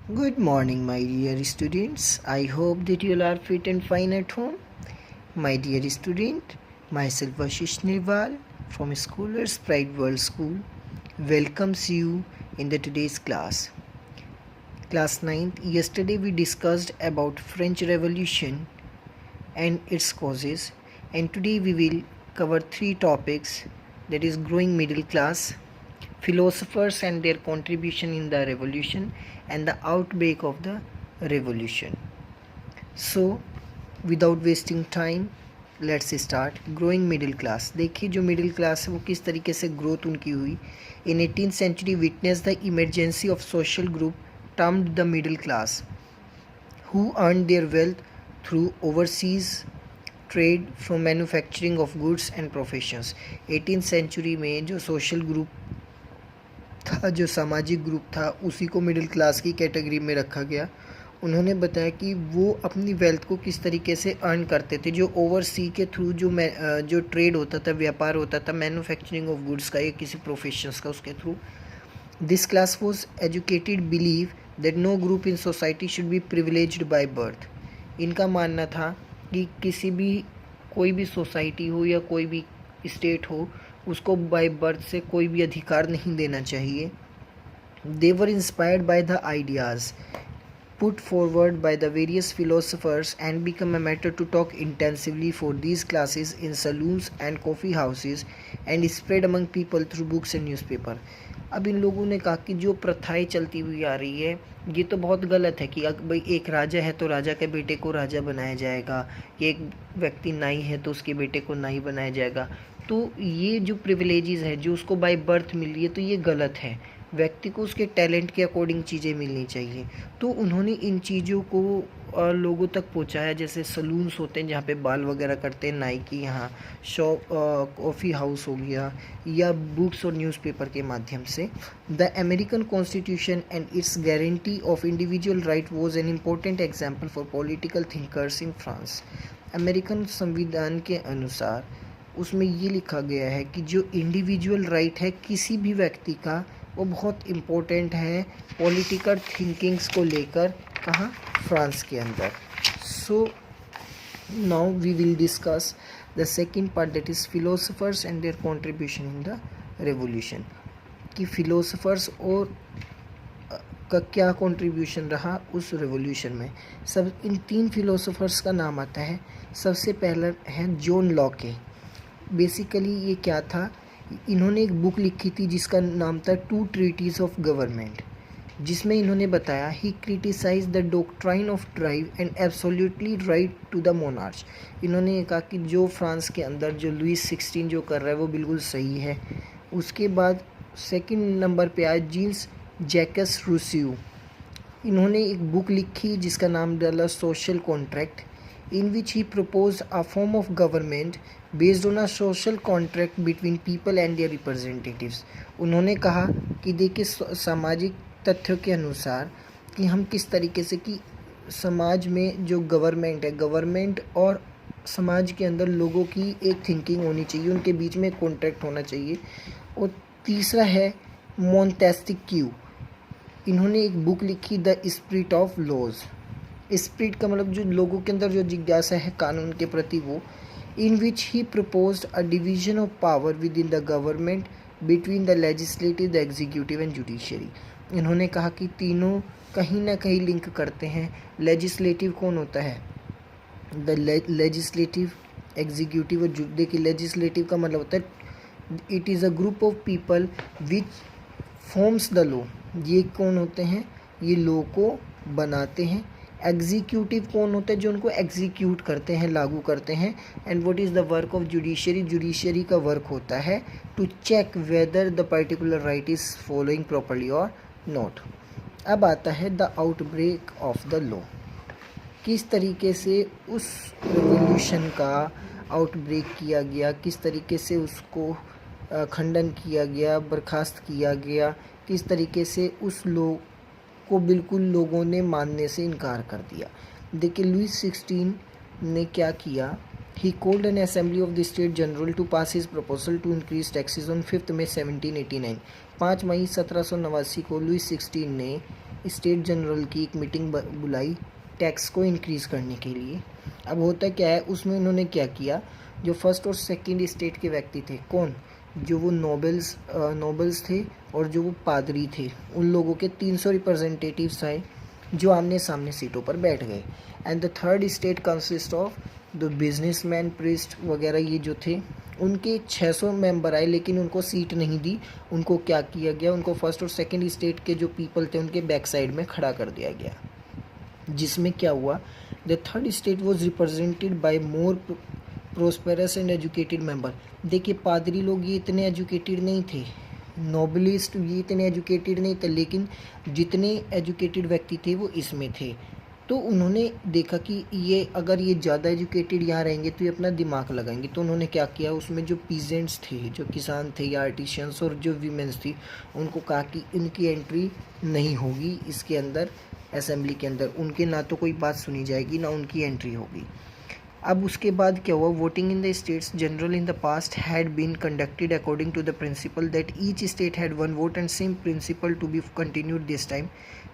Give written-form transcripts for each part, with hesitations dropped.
Good morning, my dear students. I hope that you all are fit and fine at home. My dear student, myself Ashish Nirwal from Schoolers Pride World School welcomes you in the today's class. Class 9th. Yesterday we discussed about French Revolution and its causes, and today we will cover three topics, that is growing middle class, philosophers and their contribution in the revolution, and the outbreak of the revolution. So without wasting time let's start. Growing middle class. देखिए जो middle class है वो किस तरीके से growth उनकी हुई. In 18th century witness the emergency of social group termed the middle class who earn their wealth through overseas trade from manufacturing of goods and professions. 18th century में जो social group था, जो सामाजिक group था, उसी को middle class की category में रखा गया. उन्होंने बताया कि वो अपनी वेल्थ को किस तरीके से अर्न करते थे, जो ओवरसी के थ्रू जो ट्रेड होता था, व्यापार होता था, मैन्युफैक्चरिंग ऑफ गुड्स का या किसी प्रोफेशंस का, उसके थ्रू. This class was educated believe that no group in society should be privileged by birth. इनका मानना था कि कोई भी सोसाइटी हो या कोई भी स्टेट हो, उसको बाय बर्थ से कोई भी अधिकार नहीं देना चाहिए. They were inspired by the ideas put forward by the various philosophers and become a matter to talk intensively for these classes in saloons and coffee houses and spread among people through books and newspaper. अब इन लोगों ने कहा कि जो प्रथाएं चलती हुई आ रही है ये तो बहुत गलत है कि भाई एक राजा है तो राजा के बेटे को राजा बनाया जाएगा, कि एक व्यक्ति नाई है तो उसके बेटे को नाई बनाया जाएगा. तो ये जो प्रिविलेजेस है जो उसको बाय बर्थ मिल रही है तो ये गलत है. व्यक्ति को उसके टैलेंट के अकॉर्डिंग चीज़ें मिलनी चाहिए. तो उन्होंने इन चीज़ों को लोगों तक पहुंचाया. जैसे सलून्स होते हैं जहाँ पे बाल वगैरह करते हैं नाई की, यहाँ शॉप, कॉफ़ी हाउस हो गया, या बुक्स और न्यूज़पेपर के माध्यम से. The American constitution and it's guarantee of individual right was an important example for political thinkers in France. American संविधान के अनुसार उसमें ये लिखा गया है कि जो इंडिविजुअल राइट है किसी भी व्यक्ति का, वो बहुत इम्पोर्टेंट है पॉलिटिकल थिंकिंग्स को लेकर. कहाँ? फ्रांस के अंदर. So now we will discuss the second part, that is philosophers and their contribution in the revolution. कि फिलोसफर्स और का क्या कंट्रीब्यूशन रहा उस रेवोल्यूशन में. सब इन तीन फिलोसफर्स का नाम आता है. सबसे पहला है जॉन लॉके. बेसिकली ये क्या था, इन्होंने एक बुक लिखी थी जिसका नाम था टू ट्रीटीज ऑफ गवर्नमेंट, जिसमें इन्होंने बताया he criticize the doctrine of divine and absolutely right to the monarch. इन्होंने ये कहा कि जो फ्रांस के अंदर जो लुईस 16 जो कर रहा है वो बिल्कुल सही है. उसके बाद सेकंड नंबर पे आया जीन्स जैकस रूसियो. इन्होंने एक बुक लिखी जिसका नाम डाला social contract, in which he proposed a form of government based on a social contract between people and their representatives. उन्होंने कहा कि देखिए सामाजिक तथ्यों के अनुसार कि हम किस तरीके से कि समाज में जो गवर्नमेंट है, गवर्नमेंट और समाज के अंदर लोगों की एक थिंकिंग होनी चाहिए, उनके बीच में एक कॉन्ट्रैक्ट होना चाहिए. और तीसरा है मोंटेस्क्यू. इन्होंने एक बुक लिखी the spirit of laws. Spirit का मतलब जो लोगों के अंदर जो जिज्ञासा है कानून के प्रति, वो. In which he proposed a division of power within the government between the legislative, the executive and judiciary. इन्होंने कहा कि तीनों कहीं ना कहीं लिंक करते हैं. लेजिस्लेटिव कौन होता है? द लेजिस्लेटिव, एग्जीक्यूटिव और देखिए लेजिस्लेटिव का मतलब होता है it is a group of people which forms the law. ये कौन होते हैं? ये लॉ को बनाते हैं. एग्जीक्यूटिव कौन होता है? जो उनको एग्जीक्यूट करते हैं, लागू करते हैं. And what is the work of judiciary? Judiciary का वर्क होता है to check whether the particular right is following properly और नॉट. अब आता है the outbreak of the law. किस तरीके से उस रेवोल्यूशन का आउटब्रेक किया गया, किस तरीके से उसको खंडन किया गया, बर्खास्त किया गया, किस तरीके से उस लॉ को बिल्कुल लोगों ने मानने से इनकार कर दिया. देखिए लुईस 16 ने क्या किया. He called an assembly of the state general to pass his proposal to increase taxes on 5 मई 1789. 5 मई 1789 को लुईस 16 ने स्टेट जनरल की एक मीटिंग बुलाई टैक्स को इंक्रीज़ करने के लिए। अब होता क्या है, उसमें उन्होंने क्या किया, जो फर्स्ट और सेकंड स्टेट के व्यक्ति थे, कौन, जो वो नोबल्स थे और जो वो पादरी थे, उन लोगों के 300 रिप्रेजेंटेटिव्स आए जो आमने सामने सीटों पर बैठ गए। And the third state consist of the businessman, priest वगैरह ये जो थे, उनके 600 मेंबर आए लेकिन उनको सीट नहीं दी। उनको क्या किया गया, उनको फर्स्ट और सेकंड स्टेट के जो पीपल थे उनके बैक साइड में खड़ा कर दिया गया, जिसमें क्या हुआ, the third state was represented by more prosperous and educated member. देखिए पादरी लोग ये इतने एजुकेटेड नहीं थे, नोबलिस्ट ये इतने एजुकेटेड नहीं थे, लेकिन जितने एजुकेटेड व्यक्ति थे वो इसमें थे। तो उन्होंने देखा कि ये अगर ये ज़्यादा एजुकेटेड यहाँ रहेंगे तो ये अपना दिमाग लगाएंगे। तो उन्होंने क्या किया, उसमें जो पीजेंट्स थे, जो किसान थे या आर्टिशियंस और जो वीमेंस थी, उनको कहा कि इनकी एंट्री नहीं होगी इसके अंदर, असेंबली के अंदर, उनके ना तो कोई बात सुनी जाएगी ना उनकी एंट्री होगी। अब उसके बाद क्या हुआ, voting in the states general in the past had been conducted according to the principle that each state had one vote and same principle to be continued this time,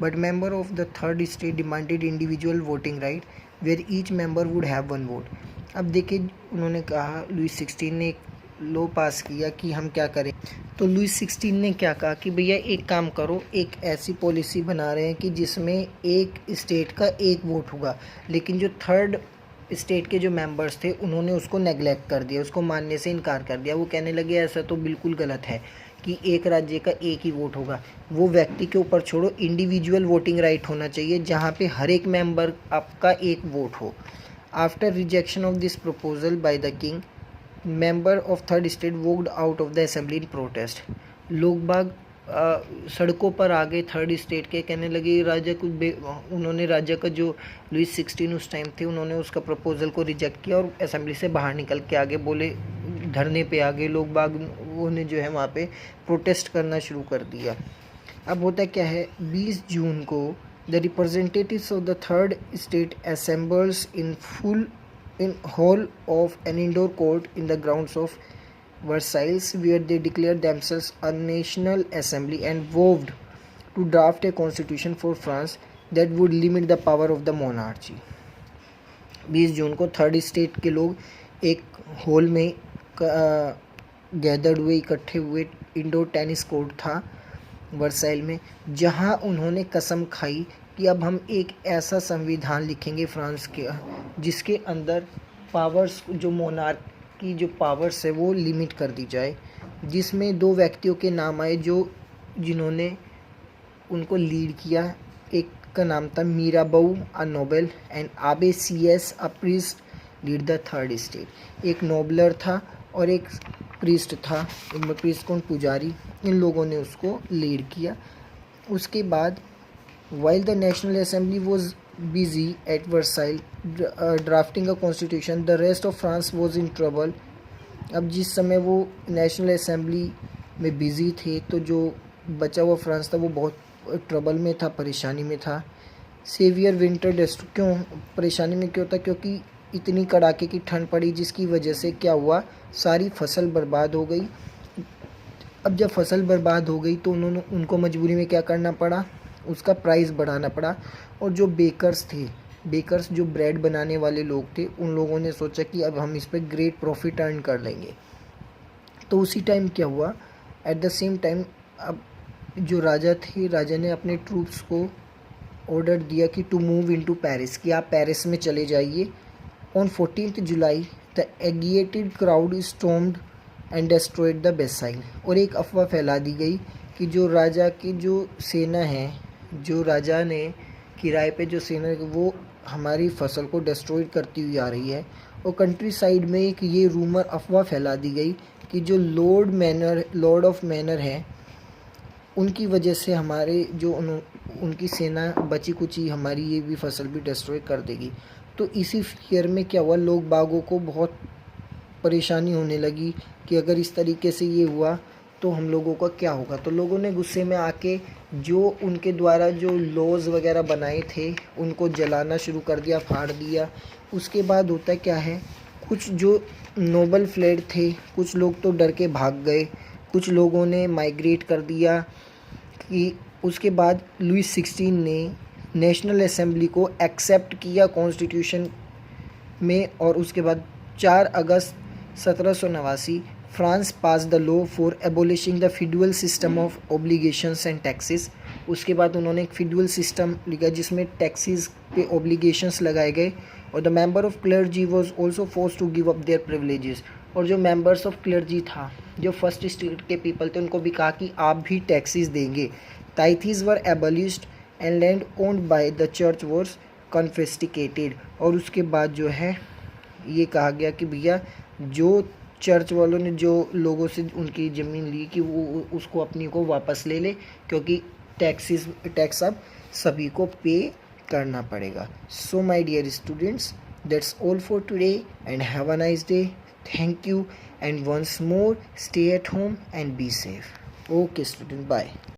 but member of the third state demanded individual voting right where each member would have one vote. अब देखिए उन्होंने कहा, Lewis 16 ने एक law पास किया कि हम क्या करें। तो लुईस 16 ने क्या कहा कि भैया एक काम करो, एक ऐसी पॉलिसी बना रहे हैं कि जिसमें एक स्टेट का एक वोट होगा, लेकिन जो थर्ड स्टेट के जो मेंबर्स थे उन्होंने उसको नेग्लेक्ट कर दिया, उसको मानने से इनकार कर दिया। वो कहने लगे ऐसा तो बिल्कुल गलत है कि एक राज्य का एक ही वोट होगा, वो व्यक्ति के ऊपर छोड़ो, इंडिविजुअल वोटिंग राइट होना चाहिए जहाँ पे हर एक मेंबर आपका एक वोट हो। After rejection of this proposal by the king, member of third state walked out of the assembly in protest. लोग बाग सड़कों पर आ गए थर्ड स्टेट के, कहने लगे राजा को, उन्होंने राजा का जो लुईस 16 उस टाइम थे, उन्होंने उसका प्रपोजल को रिजेक्ट किया और असेंबली से बाहर निकल के आगे बोले, धरने पे आ गए लोग बाग, उन्होंने जो है वहाँ पे प्रोटेस्ट करना शुरू कर दिया। अब होता क्या है, 20 जून को the representatives of the third state assembles in hall of an indoor court in the grounds of Versailles, where they declared themselves a national assembly and vowed to draft a constitution for France that would limit the power of the monarchy. 20 जून को third state के लोग एक hall में gathered हुए, इकट्ठे हुए, indoor tennis court था वर्साइल में, जहां उन्होंने कसम खाई कि अब हम एक ऐसा संविधान लिखेंगे फ्रांस के जिसके अंदर पावर्स, जो मोनार्क की जो पावर्स है वो लिमिट कर दी जाए, जिसमें दो व्यक्तियों के नाम आए जिन्होंने उनको लीड किया। एक का नाम था Mirabeau a noble and Abbe Sieyes a priest lead the third state. एक नोबलर था और एक प्रीस्ट था, इनमें प्रीस्ट कौन, पुजारी, इन लोगों ने उसको लीड किया। उसके बाद while the National Assembly was busy at Versailles drafting a constitution, the rest of France was in trouble. अब जिस समय वो नेशनल असेंबली में बिज़ी थे तो जो बचा हुआ फ्रांस था वो बहुत ट्रबल में था, परेशानी में था। सेवियर विंटर डेस्ट, क्यों परेशानी में क्यों था, क्योंकि इतनी कड़ाके की ठंड पड़ी जिसकी वजह से क्या हुआ, सारी फसल बर्बाद हो गई। अब जब फसल बर्बाद हो गई तो उनको मजबूरी में क्या करना पड़ा, उसका प्राइस बढ़ाना पड़ा। और जो बेकर्स जो ब्रेड बनाने वाले लोग थे, उन लोगों ने सोचा कि अब हम इस पर ग्रेट प्रॉफिट अर्न कर लेंगे। तो उसी टाइम क्या हुआ, एट द सेम टाइम अब जो राजा थे, राजा ने अपने ट्रूप्स को ऑर्डर दिया कि टू मूव इनटू पेरिस, कि आप पेरिस में चले जाइए। On 14 July the agitated crowd stormed and destroyed the Bastille. और एक अफवाह फैला दी गई कि जो राजा की जो सेना है, जो राजा ने किराए पे जो सेना है, वो हमारी फसल को डिस्ट्रॉय करती हुई आ रही है। और कंट्री साइड में एक ये रूमर, अफवाह फैला दी गई कि जो लॉर्ड ऑफ मैनर है, उनकी वजह से हमारे जो उनकी सेना बची कुची हमारी ये भी फसल भी डिस्ट्रॉय कर देगी। तो इसी फियर में क्या हुआ, लोग बागों को बहुत परेशानी होने लगी कि अगर इस तरीके से ये हुआ तो हम लोगों का क्या होगा। तो लोगों ने गुस्से में आके जो उनके द्वारा जो लॉज वगैरह बनाए थे उनको जलाना शुरू कर दिया, फाड़ दिया। उसके बाद होता क्या है, कुछ जो नोबल फ्लेड थे, कुछ लोग तो डर के भाग गए, कुछ लोगों ने माइग्रेट कर दिया कि उसके बाद लुईस 16 ने नेशनल असेंबली को एक्सेप्ट किया कॉन्स्टिट्यूशन में, और उसके बाद 4 अगस्त 1789 France pass the law for abolishing the feudal system of obligations and taxes. उसके बाद उन्होंने एक फिडुअल सिस्टम लिखा जिसमें टैक्सेस पे ओब्लिगेशंस लगाए गए, और the member of clergy was also forced to give up their privileges. और जो मेंबर्स ऑफ क्लर्जी था, जो फर्स्ट स्टेट के पीपल थे, उनको भी कहा कि आप भी टैक्सेस देंगे। Tithes were abolished and land owned by the church was confiscated. और उसके बाद जो है ये कहा गया कि भैया जो चर्च वालों ने जो लोगों से उनकी ज़मीन ली कि वो उसको अपनी को वापस ले ले, क्योंकि टैक्स अब सभी को पे करना पड़ेगा। So my dear students, that's all for today and have a nice day. Thank you and once more stay at home and be safe. Okay student, bye.